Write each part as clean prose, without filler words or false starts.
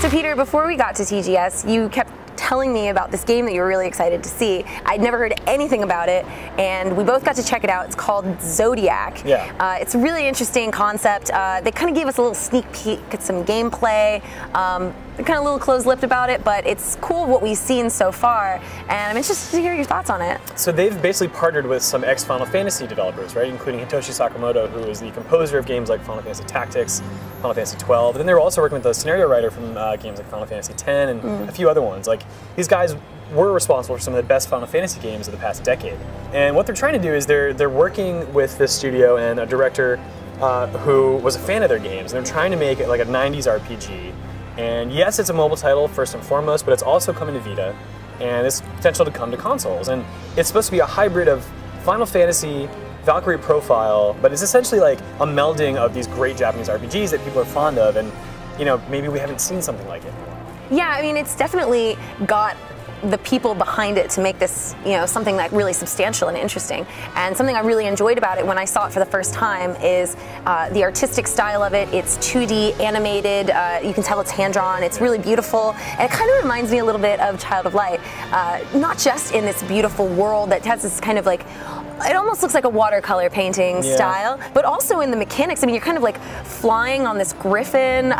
So Peter, before we got to TGS, you kept telling me about this game that you were really excited to see. I'd never heard anything about it, and we both got to check it out. It's called Zodiac. Yeah. It's a really interesting concept. They kind of gave us a little sneak peek at some gameplay. They're kind of a little closed-lipped about it, but it's cool what we've seen so far, and I'm interested to hear your thoughts on it. So they've basically partnered with some ex-Final Fantasy developers, right, including Hitoshi Sakamoto, who is the composer of games like Final Fantasy Tactics, Final Fantasy 12, and then they were also working with the scenario writer from games like Final Fantasy 10 and a few other ones. Like, these guys were responsible for some of the best Final Fantasy games of the past decade. And what they're trying to do is they're working with this studio and a director who was a fan of their games, and they're trying to make it like a 90s RPG. And yes, it's a mobile title first and foremost, but it's also coming to Vita, and it's potential to come to consoles. And it's supposed to be a hybrid of Final Fantasy, Valkyrie Profile, but it's essentially like a melding of these great Japanese RPGs that people are fond of, and you know, maybe we haven't seen something like it. Yeah, I mean, it's definitely got the people behind it to make this, you know, something like really substantial and interesting. And something I really enjoyed about it when I saw it for the first time is the artistic style of it. It's 2D animated. You can tell it's hand-drawn. It's really beautiful, and it kind of reminds me a little bit of Child of Light. Not just in this beautiful world that has this kind of like, it almost looks like a watercolor painting style, but also in the mechanics. I mean, you're kind of like flying on this griffin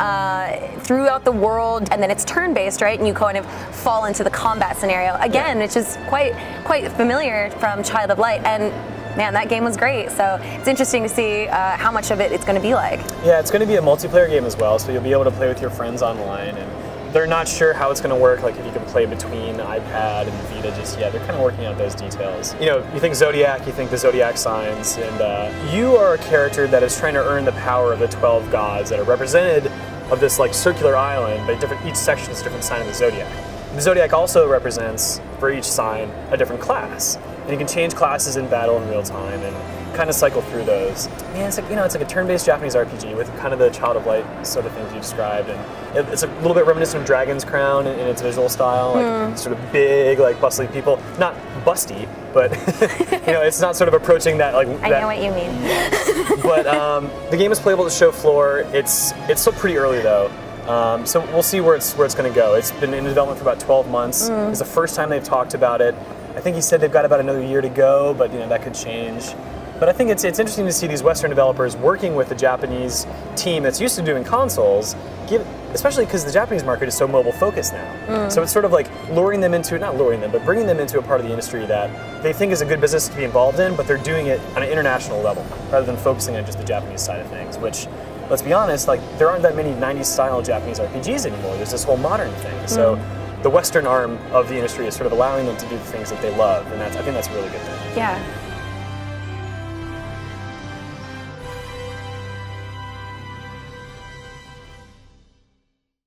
throughout the world, and then it's turn-based, right? And you kind of fall into the combat scenario. Again, it's just quite familiar from Child of Light, and man, that game was great. So it's interesting to see how much of it it's going to be like. Yeah, it's going to be a multiplayer game as well, so you'll be able to play with your friends online. And they're not sure how it's going to work, like if you can play between iPad and Vita just yet. They're kind of working out those details. You know, you think Zodiac, you think the Zodiac signs, and you are a character that is trying to earn the power of the 12 gods that are represented of this like circular island, but each section is a different sign of the Zodiac. The Zodiac also represents, for each sign, a different class. And you can change classes in battle in real time and kind of cycle through those. Man, it's like, you know, it's like a turn-based Japanese RPG with kind of the Child of Light sort of things you described, and it's a little bit reminiscent of Dragon's Crown in its visual style, like sort of big, like bustly people. Not busty, but you know, it's not sort of approaching that like. I know what you mean. But the game is playable to show floor. It's still pretty early though. So we'll see where it's going to go. It's been in development for about 12 months. It's the first time they've talked about it. I think he said they've got about another year to go, but you know, that could change. But I think it's interesting to see these Western developers working with the Japanese team that's used to doing consoles, especially because the Japanese market is so mobile focused now. So it's sort of like luring them into, not luring them, but bringing them into a part of the industry that they think is a good business to be involved in, but they're doing it on an international level rather than focusing on just the Japanese side of things, which, let's be honest, like there aren't that many 90s style Japanese RPGs anymore. There's this whole modern thing. So the Western arm of the industry is sort of allowing them to do the things that they love, and I think that's a really good thing. Yeah.